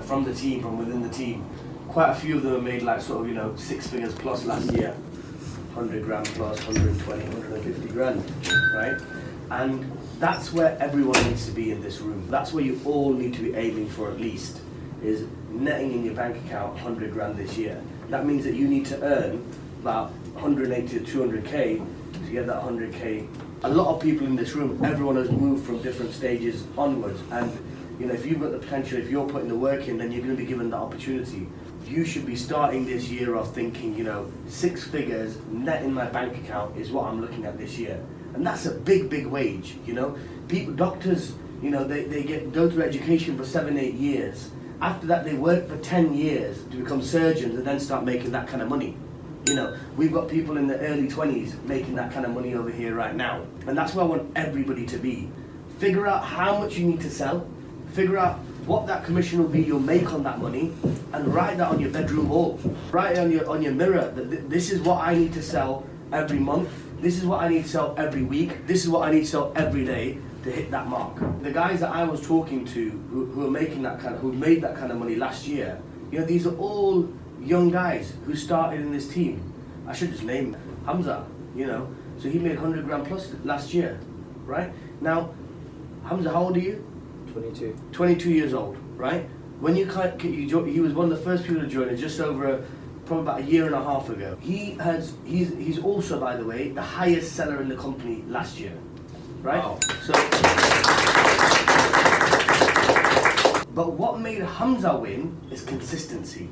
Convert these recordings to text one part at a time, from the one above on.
from the team, from within the team, quite a few of them have made like sort of, 6 figures plus last year. 100 grand plus, 120, 150 grand, right? And that's where everyone needs to be in this room. That's where you all need to be aiming for at least, is netting in your bank account 100 grand this year. That means that you need to earn about 180 to 200k to get that 100k. A lot of people in this room, everyone has moved from different stages onwards, and if you've got the potential, if you're putting the work in, then you're going to be given the opportunity. You should be starting this year off thinking, 6 figures net in my bank account is what I'm looking at this year. And that's a big, big wage, People, doctors, they go through education for 7-8 years. After that, they work for 10 years to become surgeons and then start making that kind of money. We've got people in the early 20s making that kind of money over here right now. And that's where I want everybody to be. Figure out how much you need to sell, figure out what that commission will be you'll make on that money, and write that on your bedroom wall. Write it on your mirror that this is what I need to sell every month, this is what I need to sell every week, this is what I need to sell every day to hit that mark. The guys that I was talking to who are making who made that kind of money last year, these are all young guys who started in this team. I should just name them. Hamza, so he made 100 grand plus last year, right? Now, Hamza, how old are you? 22. 22 years old, right? When he was one of the first people to join it, just over probably about a year and a half ago. He's also, by the way, the highest seller in the company last year, right? Wow. So, but what made Hamza win is consistency.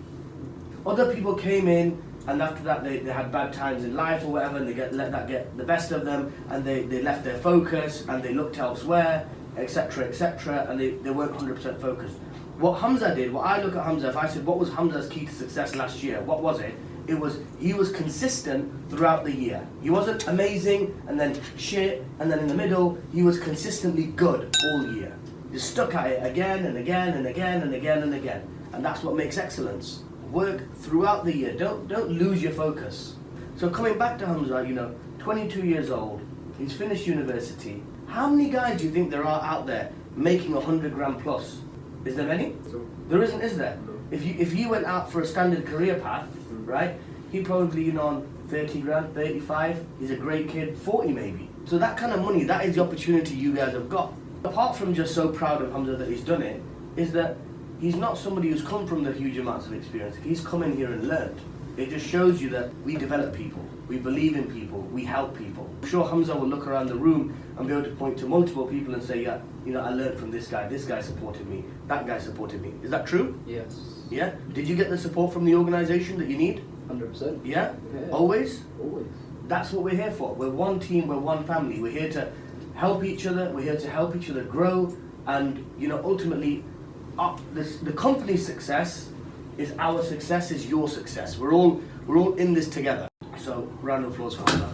Other people came in, and after that they had bad times in life or whatever, and let that get the best of them, and they left their focus and they looked elsewhere, etc., and they weren't 100% focused. What Hamza did, what I look at Hamza, if I said what was Hamza's key to success last year, what was it? It was he was consistent throughout the year. He wasn't amazing and then shit and then in the middle. He was consistently good all year. He stuck at it again and again and again and again and again. And that's what makes excellence. Work throughout the year. Don't lose your focus. So coming back to Hamza, 22 years old, he's finished university. How many guys do you think there are out there making 100 grand plus? Is there many? So, there isn't, is there? No. If you went out for a standard career path, right, he'd probably be on 30 grand, 35, he's a great kid, 40 maybe. So that kind of money, that is the opportunity you guys have got. Apart from just so proud of Hamza that he's done it, is that he's not somebody who's come from the huge amounts of experience. He's come in here and learned. It just shows you that we develop people, we believe in people, we help people. I'm sure Hamza will look around the room and be able to point to multiple people and say, yeah, I learned from this guy supported me, that guy supported me. Is that true? yes. Yeah? Did you get the support from the organization that you need? 100%. Yeah? Yeah. Always? Always. That's what we're here for. We're one team, we're one family. We're here to help each other, we're here to help each other grow, and ultimately, the company's success is our success, is your success. We're all in this together. So, round of applause for Hamza.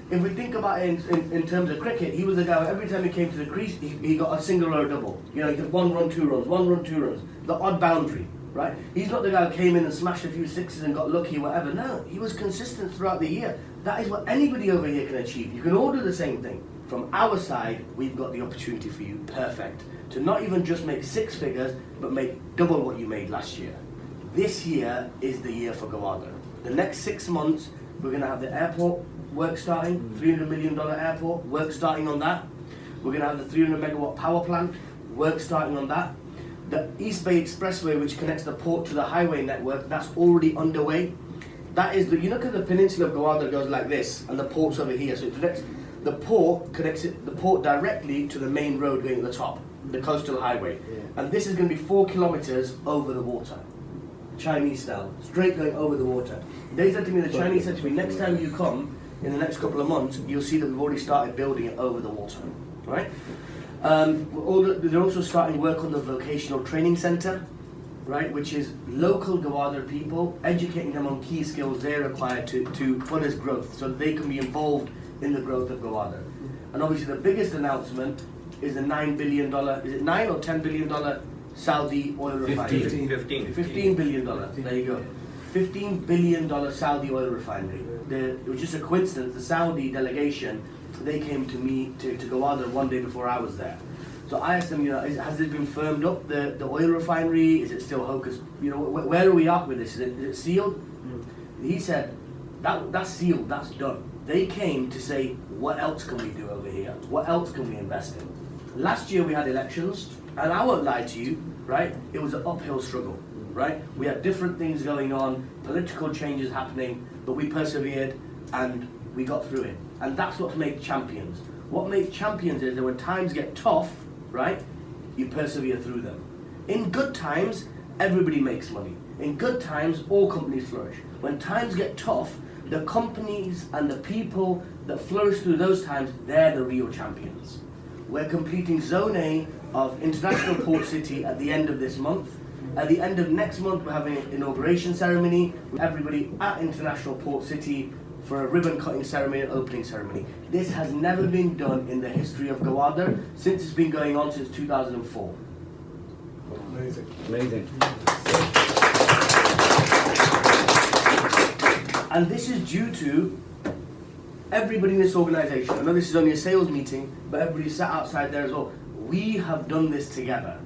If we think about it in terms of cricket, he was the guy who every time he came to the crease, he got a single or a double. He got 1 run, 2 runs, 1 run, 2 runs. The odd boundary, right? He's not the guy who came in and smashed a few sixes and got lucky or whatever. No, he was consistent throughout the year. That is what anybody over here can achieve. You can all do the same thing. From our side, we've got the opportunity for you, perfect, to not even just make 6 figures, but make double what you made last year. This year is the year for Gawada. The next 6 months, we're going to have the airport work starting, $300 million airport, work starting on that. We're going to have the 300 megawatt power plant, work starting on that. The East Bay Expressway, which connects the port to the highway network, that's already underway. That is look at the peninsula of Gawada goes like this, and the port's over here. So the port connects the port directly to the main road going at the top, the coastal highway. Yeah. And this is going to be 4 kilometers over the water. Chinese style, straight going over the water. They said to me, the Chinese said to me, next time you come, in the next couple of months, you'll see that we've already started building it over the water, right? They're also starting work on the vocational training center, right, which is local Gawada people, educating them on key skills they require to fund its growth, so that they can be involved in the growth of Gawada. And obviously the biggest announcement is the $9 billion, is it $9 or $10 billion Saudi oil refinery? 15 billion dollars. There you go. $15 billion Saudi oil refinery. It was just a coincidence. The Saudi delegation they came to me to Gawada one day before I was there. So I asked them, has it been firmed up, the oil refinery? Is it still hocus? Where are we at with this? Is it sealed? He said, that's sealed, that's done. They came to say, what else can we do over here? What else can we invest in? Last year we had elections, and I won't lie to you, right? It was an uphill struggle, right? We had different things going on, political changes happening, but we persevered and we got through it. And that's what makes champions. What makes champions is that when times get tough, right, you persevere through them. In good times, everybody makes money. In good times, all companies flourish. When times get tough, the companies and the people that flourish through those times, they're the real champions. We're completing Zone A of International Port City at the end of this month. At the end of next month, we're having an inauguration ceremony. Everybody at International Port City for a ribbon cutting ceremony and opening ceremony. This has never been done in the history of Gawada since it's been going on since 2004. Amazing. Amazing. And this is due to everybody in this organization. I know this is only a sales meeting, but everybody sat outside there as well. We have done this together.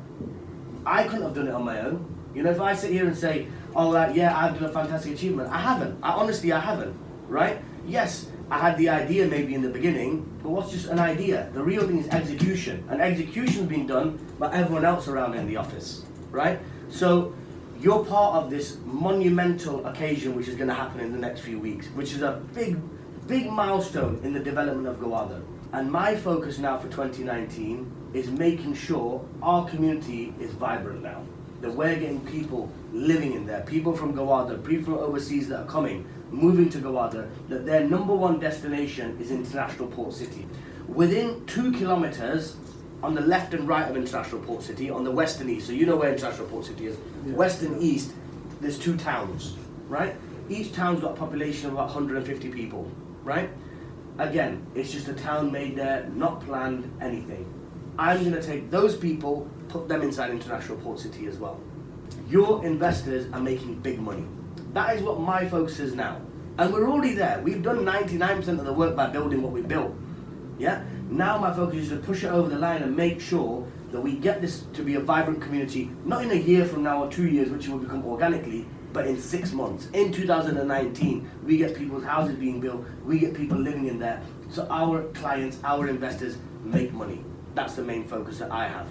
I couldn't have done it on my own. If I sit here and say, yeah, I've done a fantastic achievement. I haven't. Honestly, I haven't. Right? Yes, I had the idea maybe in the beginning, but what's just an idea? The real thing is execution. And execution's been done by everyone else around in the office. Right? So you're part of this monumental occasion which is going to happen in the next few weeks, which is a big milestone in the development of Gawada. And my focus now for 2019 is making sure our community is vibrant now. That we're getting people living in there, people from Gawada, people from overseas that are coming, moving to Gawada, that their number one destination is International Port City. Within 2 kilometers on the left and right of International Port City, on the west and east, so you know where International Port City is, west and east, there's 2 towns, right? Each town's got a population of about 150 people, right? Again, it's just a town made there, not planned, anything. I'm going to take those people, put them inside International Port City as well. Your investors are making big money. That is what my focus is now. And we're already there. We've done 99% of the work by building what we built. Yeah? Now my focus is to push it over the line and make sure that we get this to be a vibrant community, not in a year from now or 2 years, which it will become organically, but in 6 months. In 2019, we get people's houses being built, we get people living in there, so our clients, our investors make money. That's the main focus that I have.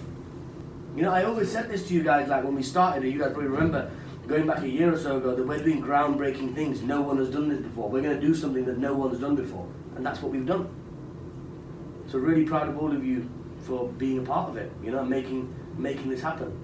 I always said this to you guys, like when we started it, you guys probably remember, going back a year or so ago, that we're doing groundbreaking things. No one has done this before. We're going to do something that no one has done before. And that's what we've done. So really proud of all of you for being a part of it, making this happen.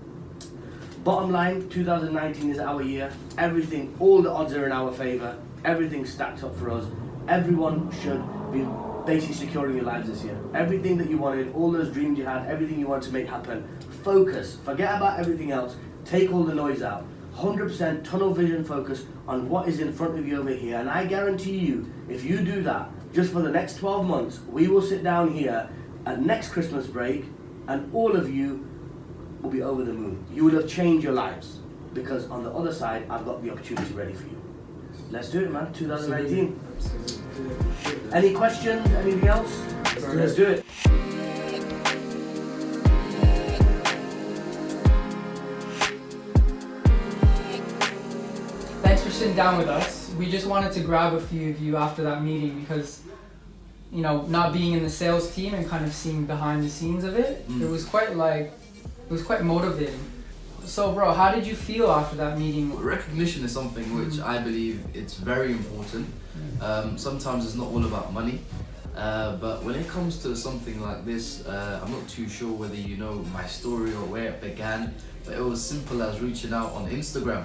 Bottom line, 2019 is our year. Everything, all the odds are in our favor. Everything's stacked up for us. Everyone should be basically securing your lives this year. Everything that you wanted, all those dreams you had, everything you wanted to make happen. Focus. Forget about everything else. Take all the noise out. 100% tunnel vision focus on what is in front of you over here. And I guarantee you, if you do that, just for the next 12 months, we will sit down here at next Christmas break and all of you will be over the moon. You will have changed your lives because on the other side, I've got the opportunity ready for you. Let's do it, man. 2019. Absolutely. Any questions? Anything else? Let's do it. Thanks for sitting down with us. We just wanted to grab a few of you after that meeting because, not being in the sales team and kind of seeing behind the scenes of it, it was quite motivating. So bro, how did you feel after that meeting? Recognition is something which I believe it's very important. Sometimes it's not all about money, but when it comes to something like this, I'm not too sure whether you know my story or where it began, but it was simple as reaching out on Instagram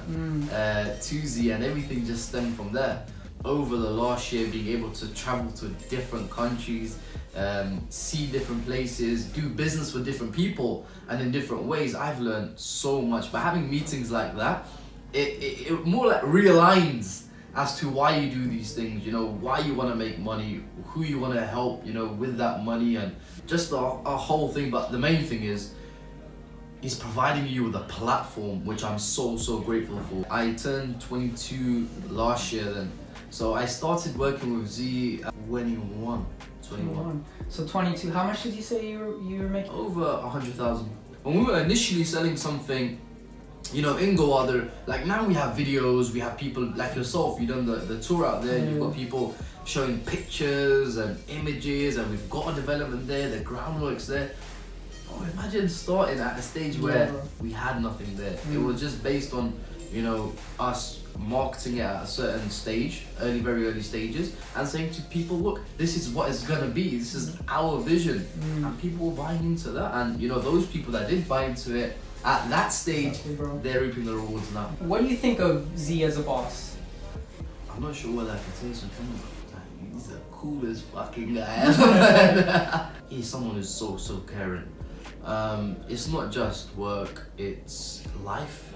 to Z, and everything just stemmed from there. Over the last year, being able to travel to different countries, see different places, do business with different people and in different ways, I've learned so much. But having meetings like that, it more like realigns as to why you do these things, why you want to make money, who you want to help, with that money, and just a whole thing. But the main thing is he's providing you with a platform which I'm so grateful for. I turned 22 last year then, So I started working with Z at 21. So 22. How much did you say you were making? Over 100,000. When we were initially selling something, you know, in Gowada, like now we have videos, we have people like yourself, you've done the tour out there, you've got people showing pictures and images, and we've got a development there, the groundwork's there. Oh, imagine starting at a stage where we had nothing there. It was just based on, you know, us marketing it at a certain stage, very early stages, and saying to people, look, this is what it's gonna be, this is our vision. And people were buying into that, and you know, those people that did buy into it at that stage, they're reaping the rewards now. What do you think of Z as a boss? I'm not sure whether I can say something, but he's the coolest fucking guy. He's someone who's so caring. It's not just work, it's life.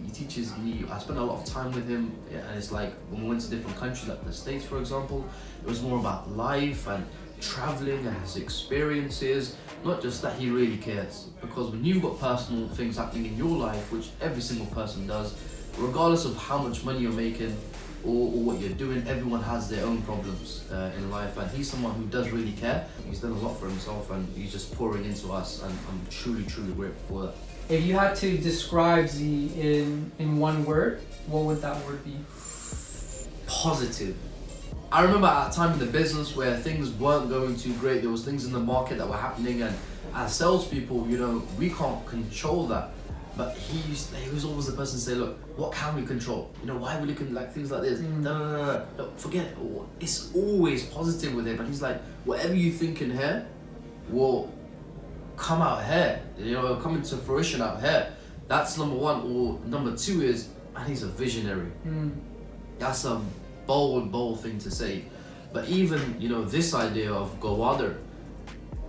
He teaches me, I spent a lot of time with him, and it's like when we went to different countries like the States for example, it was more about life and traveling and his experiences. Not just that, he really cares, because when you've got personal things happening in your life, which every single person does, regardless of how much money you're making or what you're doing, everyone has their own problems in life, and he's someone who does really care. He's done a lot for himself, and he's just pouring into us, and I'm truly grateful for that. If you had to describe Z in one word, what would that word be? Positive. I remember at a time in the business where things weren't going too great, there was things in the market that were happening, and as salespeople, you know, we can't control that. But he was always the person to say, look, what can we control? You know, why are we looking like things like this? No, forget it. It's always positive with him. And he's like, whatever you think in here will come out here. You know, it'll come into fruition out here. That's number one. Or number two is, and he's a visionary. That's a bold thing to say. But even, you know, this idea of Gowada,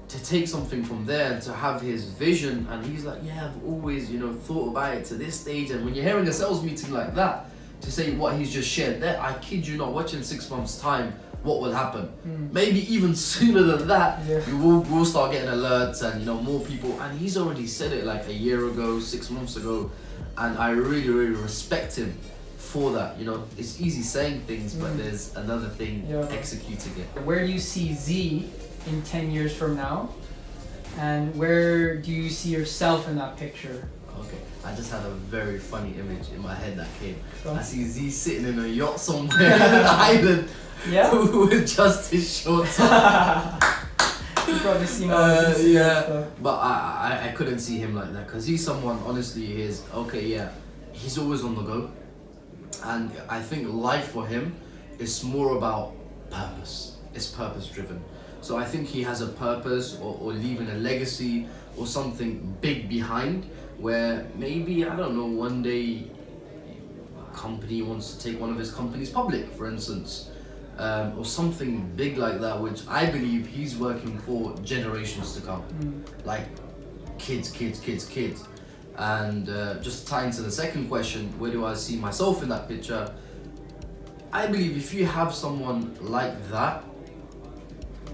to take something from there and to have his vision, and he's like, yeah, I've always, you know, thought about it to this stage. And when you're hearing a sales meeting like that, to say what he's just shared there, I kid you not, watching 6 months time, what will happen? Maybe even sooner than that, we'll start getting alerts, and you know, more people. And he's already said it like a year ago, 6 months ago, and I really respect him for that. You know, it's easy saying things, but there's another thing executing it. Where do you see Z in 10 years from now, and where do you see yourself in that picture? Okay, I just had a very funny image in my head that came. I see Z sitting in a yacht somewhere in an island with just his shorts on. You've probably seen all this stuff. But I couldn't see him like that, because he's someone, honestly, he's always on the go, and I think life for him is more about purpose. It's purpose driven. So I think he has a purpose, or leaving a legacy or something big behind, where maybe, I don't know, one day a company wants to take one of his companies public, for instance, or something big like that, which I believe he's working for generations to come, like kids. And just tying to the second question, where do I see myself in that picture? I believe if you have someone like that,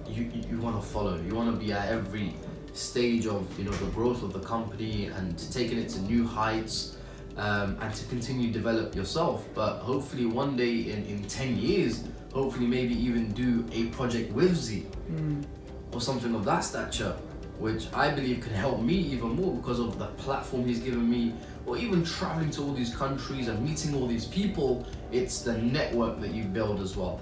you want to follow. You want to be at every stage of, you know, the growth of the company, and taking it to new heights, and to continue to develop yourself. But hopefully one day in 10 years, hopefully maybe even do a project with Z or something of that stature, which I believe can help me even more because of the platform he's given me, or even traveling to all these countries and meeting all these people. It's the network that you build as well.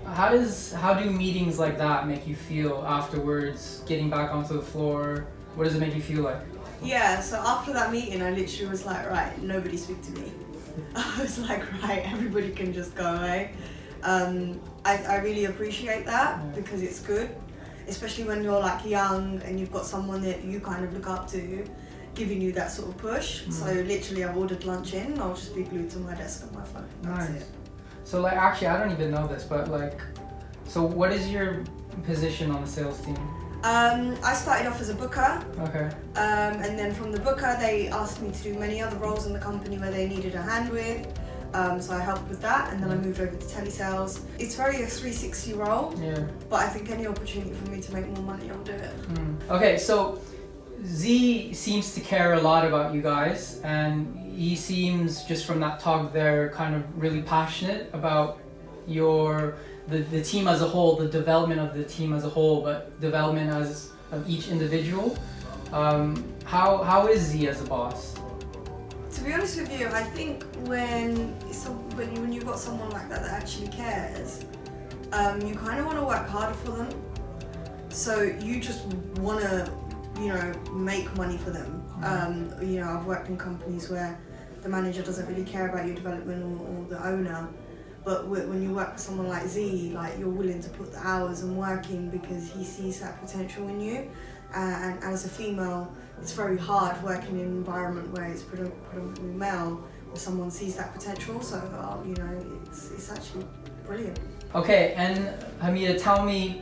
How do meetings like that make you feel afterwards, getting back onto the floor? What does it make you feel like? Yeah, so after that meeting, I literally was like, right, nobody speak to me. I was like, right, everybody can just go away. I really appreciate that, because it's good, especially when you're like young and you've got someone that you kind of look up to giving you that sort of push. So literally I've ordered lunch in, I'll just be glued to my desk on my phone. That's it. So like, actually, I don't even know this, but like, so what is your position on the sales team? I started off as a booker. Okay. And then from the booker, they asked me to do many other roles in the company where they needed a hand with. So I helped with that, and then I moved over to telesales. It's very a 360 role, but I think any opportunity for me to make more money, I'll do it. Okay, so Z seems to care a lot about you guys, and he seems, just from that talk there, kind of really passionate about the team as a whole, the development of the team as a whole, but development of each individual. How is Z as a boss? To be honest with you, I think when you've got someone like that actually cares, you kind of want to work harder for them. So you just want to, make money for them. I've worked in companies where the manager doesn't really care about your development or the owner. But when you work with someone like Z, like you're willing to put the hours and work in because he sees that potential in you. And as a female, it's very hard working in an environment where it's predominantly male, where someone sees that potential. So, it's actually brilliant. Okay, and Hamida, tell me,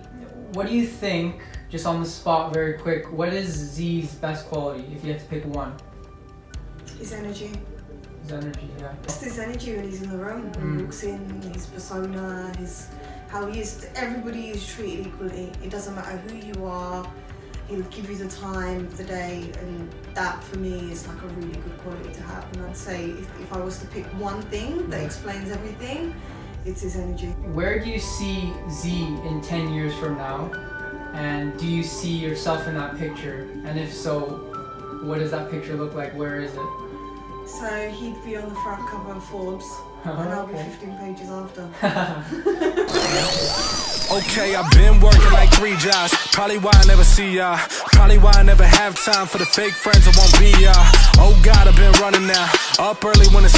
what do you think, just on the spot, very quick, what is Z's best quality if you had to pick one? His energy. His energy, yeah. Just his energy when he's in the room, when he walks in, his persona, how he is. Everybody is treated equally. It doesn't matter who you are. He'll give you the time of the day, and that for me is like a really good quality to have. And I'd say if I was to pick one thing that explains everything, it's his energy. Where do you see Z in 10 years from now? And do you see yourself in that picture? And if so, what does that picture look like? Where is it? So he'd be on the front cover of Forbes, and I'll be 15 pages after. Okay, I've been working like 3 jobs. Probably why I never see ya. Probably why I never have time for the fake friends that won't be ya. Oh God, I've been running now. Up early when it's